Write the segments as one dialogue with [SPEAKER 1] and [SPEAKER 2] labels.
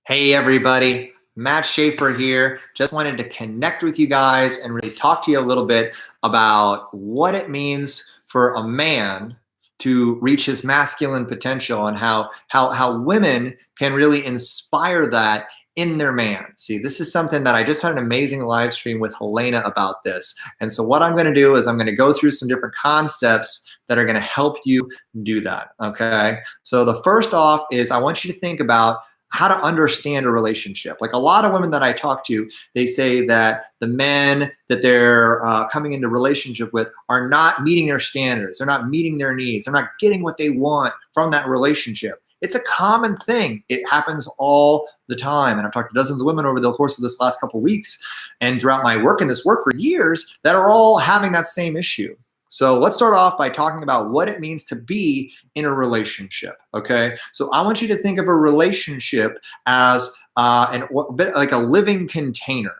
[SPEAKER 1] Hey everybody, Matt Schaefer here. Just wanted to connect with you guys and really talk to you a little bit about what it means for a man to reach his masculine potential and how women can really inspire that in their man. See, this is something that I just had an amazing live stream with Helena about this. And so what I'm going to do is I'm going to go through some different concepts that are going to help you do that, okay? So the first off is I want you to think about how to understand a relationship. Like a lot of women that I talk to, they say that the men that they're coming into relationship with are not meeting their standards. They're not meeting their needs. They're not getting what they want from that relationship. It's a common thing. It happens all the time. And I've talked to dozens of women over the course of this last couple of weeks and throughout my work in this work for years that are all having that same issue. So let's start off by talking about what it means to be in a relationship, okay? So I want you to think of a relationship as a bit like a living container,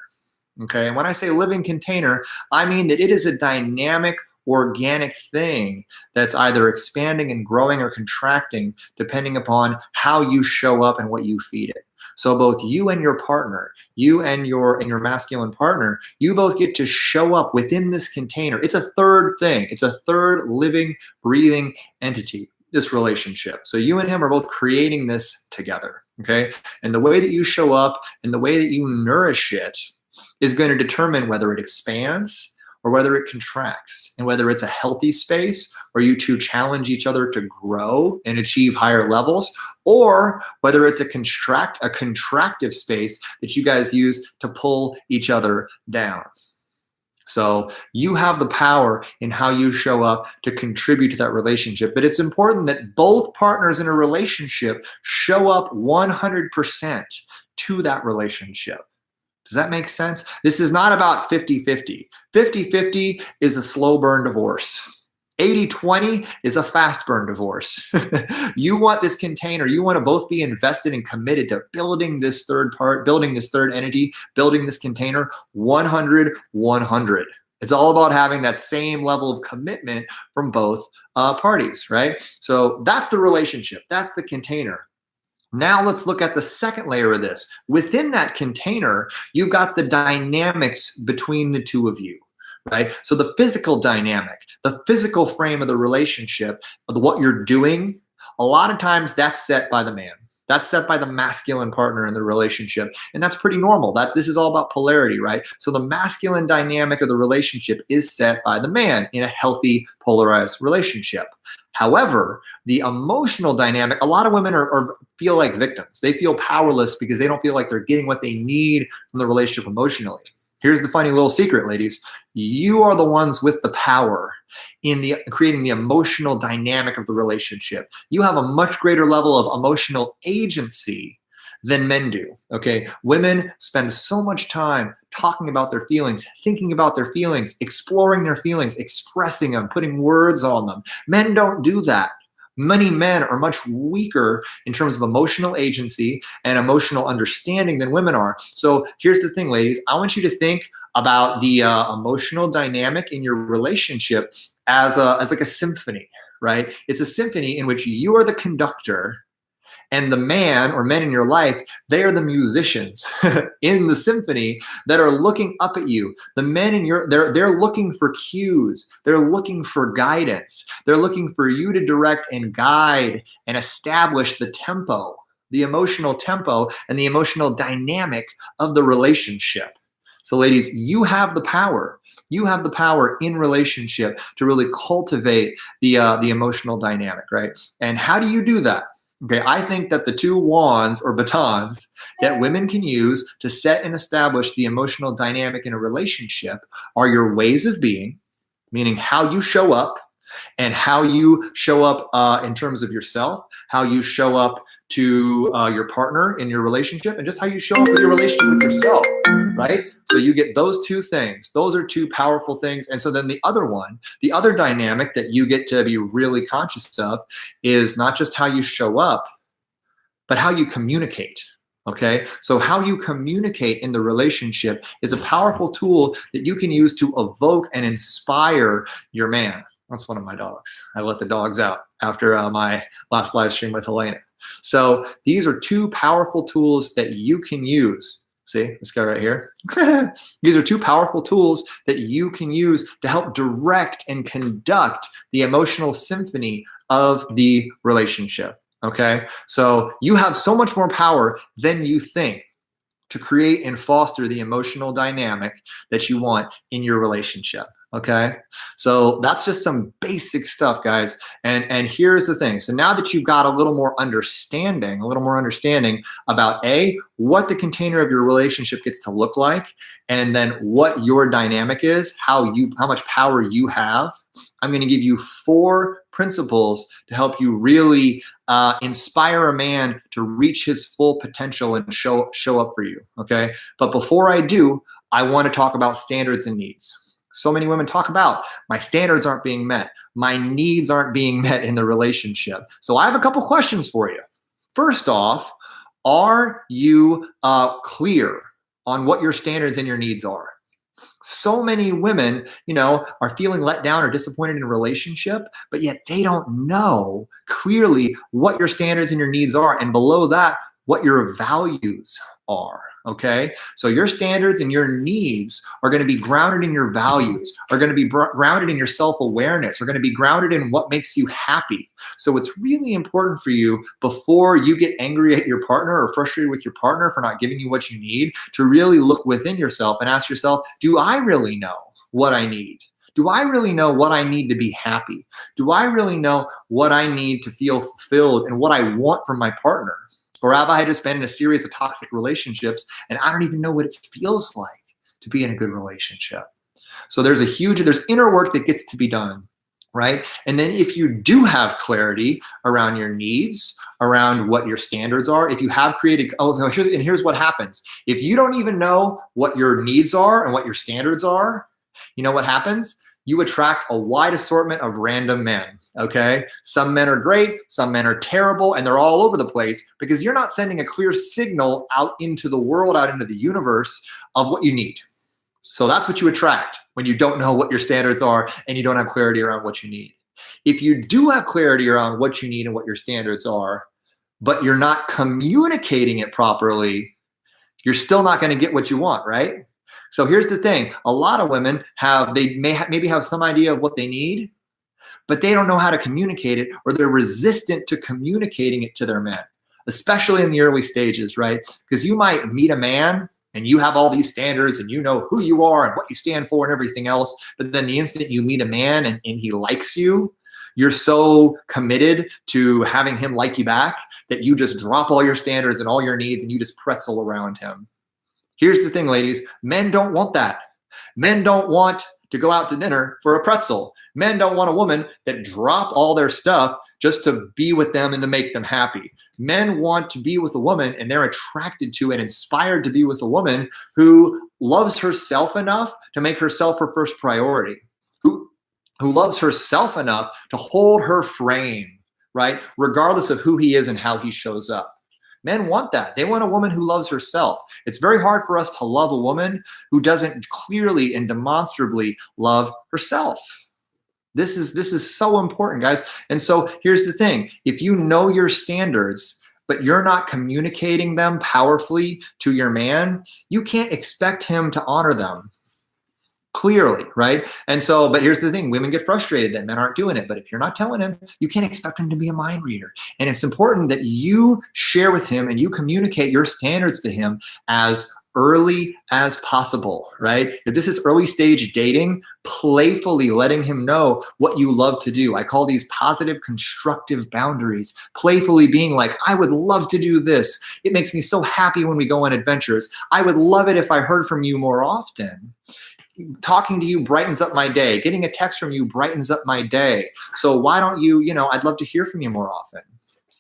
[SPEAKER 1] okay? And when I say living container, I mean that it is a dynamic, organic thing that's either expanding and growing or contracting depending upon how you show up and what you feed it. So both you and your partner, you and your masculine partner, you both get to show up within this container. It's a third thing. It's a third living, breathing entity, this relationship. So you and him are both creating this together, okay? And the way that you show up and the way that you nourish it is going to determine whether it expands or whether it contracts, and whether it's a healthy space where you two challenge each other to grow and achieve higher levels, or whether it's a contractive space that you guys use to pull each other down. So you have the power in how you show up to contribute to that relationship, but it's important that both partners in a relationship show up 100% to that relationship. Does that make sense? This is not about 50-50. 50-50 is a slow burn divorce. 80-20 is a fast burn divorce. You want this container, you want to both be invested and committed to building this third entity, building this container 100-100. It's all about having that same level of commitment from both parties, right? So that's the relationship, that's the container. Now let's look at the second layer of this. Within that container, you've got the dynamics between the two of you, right? So the physical dynamic, the physical frame of the relationship, of what you're doing, a lot of times that's set by the man. That's set by the masculine partner in the relationship. And that's pretty normal. This is all about polarity, right? So the masculine dynamic of the relationship is set by the man in a healthy, polarized relationship. However, the emotional dynamic, a lot of women feel like victims. They feel powerless because they don't feel like they're getting what they need from the relationship emotionally. Here's the funny little secret, ladies. You are the ones with the power in creating the emotional dynamic of the relationship. You have a much greater level of emotional agency than men do, okay? Women spend so much time talking about their feelings, thinking about their feelings, exploring their feelings, expressing them, putting words on them. Men don't do that. Many men are much weaker in terms of emotional agency and emotional understanding than women are. So here's the thing, ladies. I want you to think about the emotional dynamic in your relationship as like a symphony, right? It's a symphony in which you are the conductor and the man or men in your life, they are the musicians in the symphony that are looking up at you. The men they're looking for cues. They're looking for guidance. They're looking for you to direct and guide and establish the tempo, the emotional tempo and the emotional dynamic of the relationship. So ladies, you have the power. You have the power in relationship to really cultivate the emotional dynamic, right? And how do you do that? Okay, I think that the two wands or batons that women can use to set and establish the emotional dynamic in a relationship are your ways of being, meaning how you show up and how you show up in terms of yourself, how you show up to your partner in your relationship, and just how you show up in your relationship with yourself, right? So you get those two things. Those are two powerful things. And so then the other one, the other dynamic that you get to be really conscious of is not just how you show up, but how you communicate. Okay, so how you communicate in the relationship is a powerful tool that you can use to evoke and inspire your man. That's one of my dogs. I let the dogs out after my last live stream with Elena. So these are two powerful tools that you can use. See, this guy right here. These are two powerful tools that you can use to help direct and conduct the emotional symphony of the relationship. Okay, so you have so much more power than you think to create and foster the emotional dynamic that you want in your relationship. Okay, so that's just some basic stuff, guys. And here's the thing. So now that you've got a little more understanding about what the container of your relationship gets to look like, and then what your dynamic is, how much power you have, I'm going to give you 4 principles to help you really inspire a man to reach his full potential and show up for you. Okay, but before I do, I want to talk about standards and needs. So many women talk about my standards aren't being met, my needs aren't being met in the relationship. So I have a couple questions for you. First off, are you clear on what your standards and your needs are? So many women, are feeling let down or disappointed in a relationship, but yet they don't know clearly what your standards and your needs are. And below that, what your values are. Okay, so your standards and your needs are going to be grounded in your values, are going to be grounded in your self-awareness, are going to be grounded in what makes you happy. So it's really important for you, before you get angry at your partner or frustrated with your partner for not giving you what you need, to really look within yourself and ask yourself, do I really know what I need? Do I really know what I need to be happy? Do I really know what I need to feel fulfilled and what I want from my partner? Or have I just been in a series of toxic relationships and I don't even know what it feels like to be in a good relationship? So there's inner work that gets to be done, right? And then if you do have clarity around your needs, around what your standards are, if you have created, here's what happens. If you don't even know what your needs are and what your standards are, you know what happens? You attract a wide assortment of random men, okay? Some men are great, some men are terrible, and they're all over the place because you're not sending a clear signal out into the world, out into the universe of what you need. So that's what you attract when you don't know what your standards are and you don't have clarity around what you need. If you do have clarity around what you need and what your standards are, but you're not communicating it properly, you're still not going to get what you want, right? So here's the thing. A lot of women maybe have some idea of what they need, but they don't know how to communicate it, or they're resistant to communicating it to their men, especially in the early stages, right? Because you might meet a man and you have all these standards and you know who you are and what you stand for and everything else. But then the instant you meet a man and he likes you, you're so committed to having him like you back that you just drop all your standards and all your needs and you just pretzel around him. Here's the thing, ladies. Men don't want that. Men don't want to go out to dinner for a pretzel. Men don't want a woman that drop all their stuff just to be with them and to make them happy. Men want to be with a woman, and they're attracted to and inspired to be with a woman who loves herself enough to make herself her first priority, who loves herself enough to hold her frame, right? Regardless of who he is and how he shows up. Men want that. They want a woman who loves herself. It's very hard for us to love a woman who doesn't clearly and demonstrably love herself. This is so important, guys. And so here's the thing. If you know your standards, but you're not communicating them powerfully to your man, you can't expect him to honor them clearly, right? And so, but here's the thing, women get frustrated that men aren't doing it. But if you're not telling him, you can't expect him to be a mind reader. And it's important that you share with him and you communicate your standards to him as early as possible, right? If this is early stage dating, playfully letting him know what you love to do. I call these positive, constructive boundaries. Playfully being like, I would love to do this. It makes me so happy when we go on adventures. I would love it if I heard from you more often. Talking to you brightens up my day. Getting a text from you brightens up my day. So why don't you, I'd love to hear from you more often.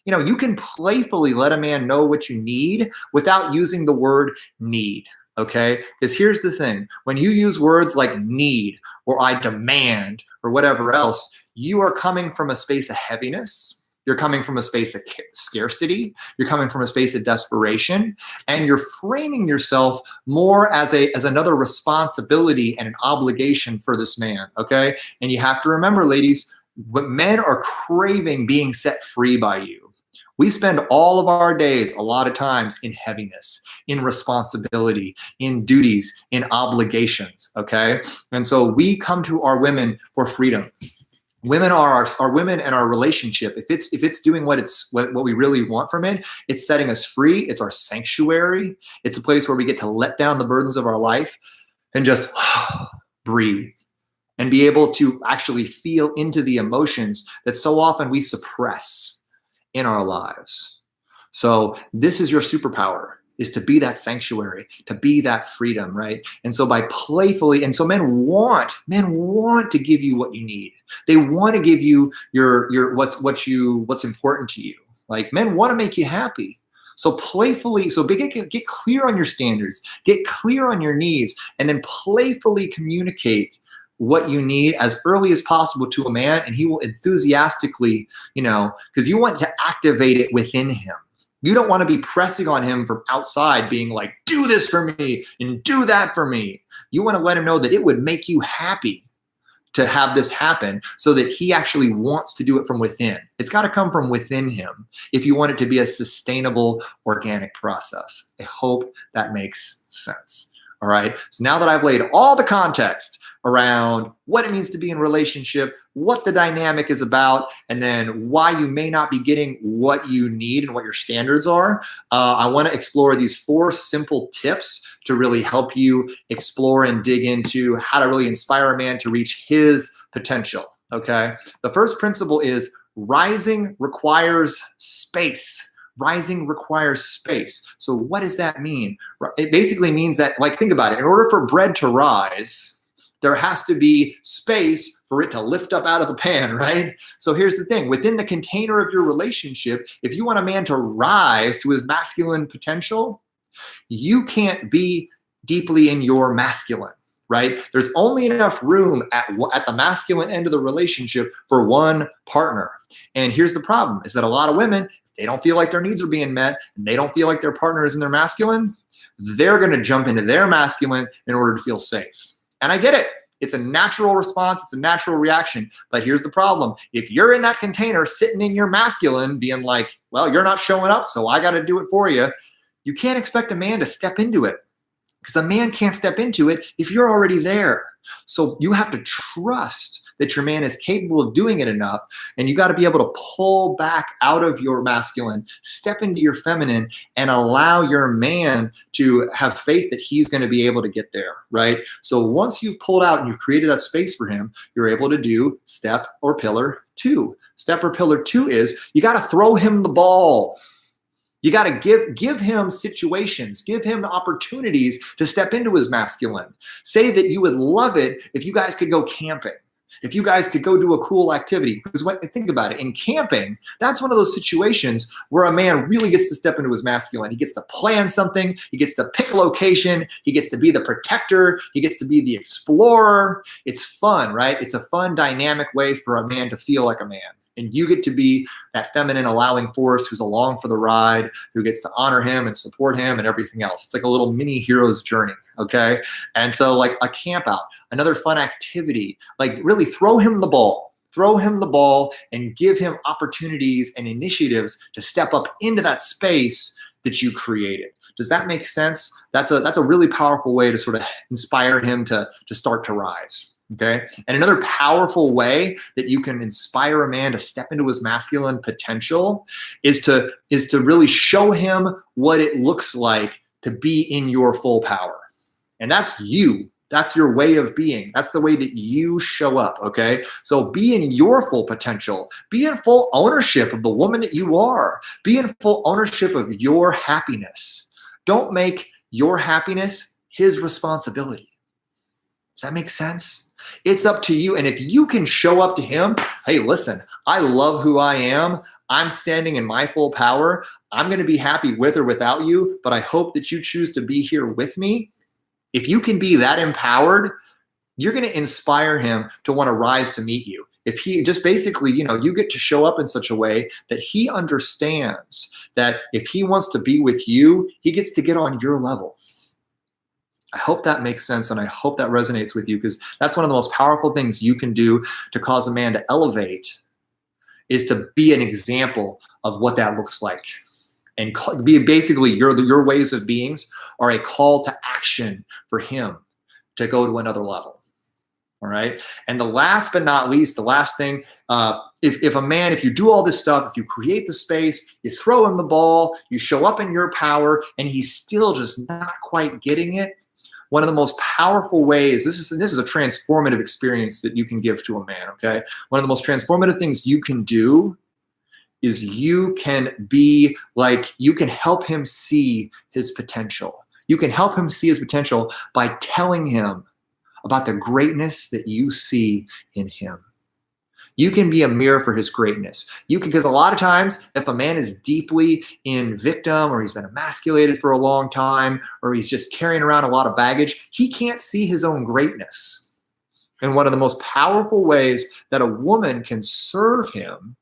[SPEAKER 1] You can playfully let a man know what you need without using the word need, okay? Because here's the thing. When you use words like need or I demand or whatever else, you are coming from a space of heaviness. You're coming from a space of scarcity. You're coming from a space of desperation, and you're framing yourself more as another responsibility and an obligation for this man, okay? And you have to remember, ladies, when men are craving being set free by you, we spend all of our days, a lot of times, in heaviness, in responsibility, in duties, in obligations, okay? And so we come to our women for freedom. Women are our women and our relationship. If it's doing what we really want from it, it's setting us free. It's our sanctuary. It's a place where we get to let down the burdens of our life and just breathe and be able to actually feel into the emotions that so often we suppress in our lives. So this is your superpower, is to be that sanctuary, to be that freedom, right? And so by playfully, and so men want to give you what you need. They want to give you your what's important to you. Like, men want to make you happy. So playfully, get clear on your standards, get clear on your needs, and then playfully communicate what you need as early as possible to a man, and he will enthusiastically, because you want to activate it within him. You don't want to be pressing on him from outside, being like, do this for me and do that for me. You want to let him know that it would make you happy to have this happen, so that he actually wants to do it from within. It's got to come from within him if you want it to be a sustainable, organic process. I hope that makes sense. All right. So now that I've laid all the context around what it means to be in a relationship, what the dynamic is about, and then why you may not be getting what you need and what your standards are, I want to explore these 4 simple tips to really help you explore and dig into how to really inspire a man to reach his potential, okay? The first principle is rising requires space. Rising requires space. So what does that mean? It basically means that, like, think about it. In order for bread to rise, there has to be space for it to lift up out of the pan, right? So here's the thing. Within the container of your relationship, if you want a man to rise to his masculine potential, you can't be deeply in your masculine, right? There's only enough room at the masculine end of the relationship for one partner. And here's the problem, is that a lot of women, they don't feel like their needs are being met, and they don't feel like their partner is in their masculine, they're going to jump into their masculine in order to feel safe. And I get it. It's a natural response. It's a natural reaction. But here's the problem. If you're in that container sitting in your masculine being like, well, you're not showing up, so I got to do it for you, you can't expect a man to step into it, because a man can't step into it if you're already there. So you have to trust that your man is capable of doing it enough, and you got to be able to pull back out of your masculine, step into your feminine, and allow your man to have faith that he's going to be able to get there, right? So once you've pulled out and you've created that space for him, you're able to do step or pillar 2. Step or pillar 2 is you got to throw him the ball. You got to give him situations, give him the opportunities to step into his masculine. Say that you would love it if you guys could go camping, if you guys could go do a cool activity. Because think about it, in camping, that's one of those situations where a man really gets to step into his masculine. He gets to plan something. He gets to pick a location. He gets to be the protector. He gets to be the explorer. It's fun, right? It's a fun, dynamic way for a man to feel like a man. And you get to be that feminine allowing force who's along for the ride, who gets to honor him and support him and everything else. It's like a little mini hero's journey, okay? And so like a camp out, another fun activity, like really throw him the ball and give him opportunities and initiatives to step up into that space that you created. Does that make sense? That's a really powerful way to sort of inspire him to start to rise. Okay. And another powerful way that you can inspire a man to step into his masculine potential is to really show him what it looks like to be in your full power. And that's you. That's your way of being. That's the way that you show up. Okay. So be in your full potential. Be in full ownership of the woman that you are. Be in full ownership of your happiness. Don't make your happiness his responsibility. Does that make sense? It's up to you. And if you can show up to him, hey, listen, I love who I am. I'm standing in my full power. I'm going to be happy with or without you, but I hope that you choose to be here with me. If you can be that empowered, you're going to inspire him to want to rise to meet you. if he just basically, you get to show up in such a way that he understands that if he wants to be with you, he gets to get on your level. I hope that makes sense, and I hope that resonates with you, because that's one of the most powerful things you can do to cause a man to elevate, is to be an example of what that looks like. And be basically your ways of beings are a call to action for him to go to another level. All right. And the last but not least, the last thing, if you do all this stuff, if you create the space, you throw him the ball, you show up in your power, and he's still just not quite getting it, one of the most powerful ways, this is a transformative experience that you can give to a man, okay? One of the most transformative things you can do is you can help him see his potential. You can help him see his potential by telling him about the greatness that you see in him. You can be a mirror for his greatness. Because a lot of times, if a man is deeply in victim, or he's been emasculated for a long time, or he's just carrying around a lot of baggage, he can't see his own greatness. And one of the most powerful ways that a woman can serve him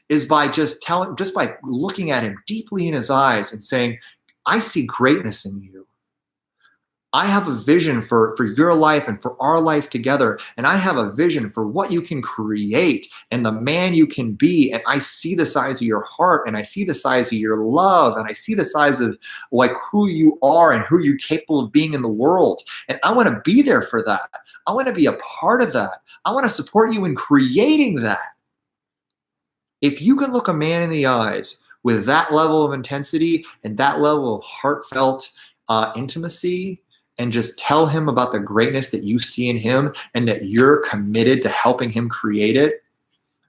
[SPEAKER 1] is by just by looking at him deeply in his eyes and saying, I see greatness in you. I have a vision for your life and for our life together. And I have a vision for what you can create and the man you can be. And I see the size of your heart, and I see the size of your love, and I see the size of who you are and who you're capable of being in the world. And I want to be there for that. I want to be a part of that. I want to support you in creating that. If you can look a man in the eyes with that level of intensity and that level of heartfelt intimacy, and just tell him about the greatness that you see in him and that you're committed to helping him create it,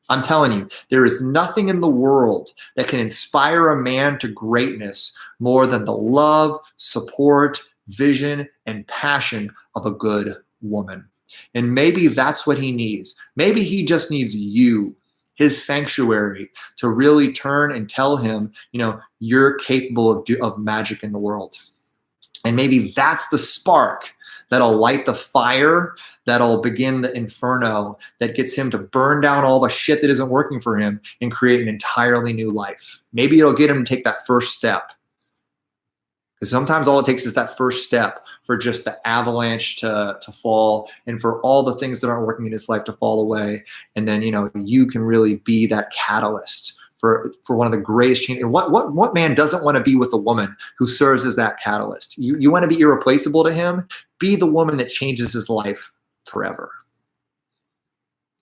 [SPEAKER 1] I'm telling you, there is nothing in the world that can inspire a man to greatness more than the love, support, vision, and passion of a good woman. And maybe that's what he needs. Maybe he just needs you, his sanctuary, to really turn and tell him, you're capable of magic in the world. And maybe that's the spark that'll light the fire, that'll begin the inferno, that gets him to burn down all the shit that isn't working for him and create an entirely new life. Maybe it'll get him to take that first step. Because sometimes all it takes is that first step for just the avalanche to fall, and for all the things that aren't working in his life to fall away. And then, you can really be that catalyst for one of the greatest changes. What man doesn't want to be with a woman who serves as that catalyst? You want to be irreplaceable to him? Be the woman that changes his life forever.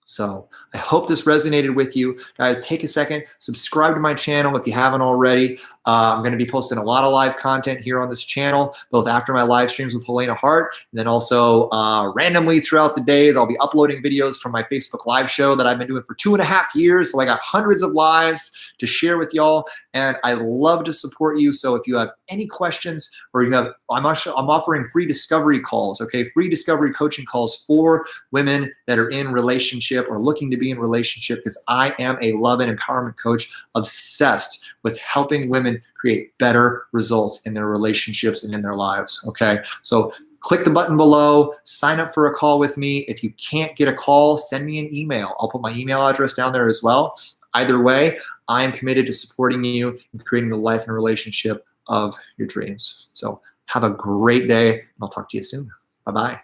[SPEAKER 1] So I hope this resonated with you. Guys, take a second, subscribe to my channel if you haven't already. I'm going to be posting a lot of live content here on this channel, both after my live streams with Helena Hart, and then also randomly throughout the days, I'll be uploading videos from my Facebook Live show that I've been doing for 2.5 years. So I got hundreds of lives to share with y'all, and I love to support you. So if you have any questions, or I'm offering free discovery calls, okay? Free discovery coaching calls for women that are in relationship or looking to be in relationship, because I am a love and empowerment coach obsessed with helping women create better results in their relationships and in their lives, okay? So click the button below, sign up for a call with me. If you can't get a call, send me an email. I'll put my email address down there as well. Either way, I am committed to supporting you and creating the life and relationship of your dreams. So have a great day, and I'll talk to you soon. Bye-bye.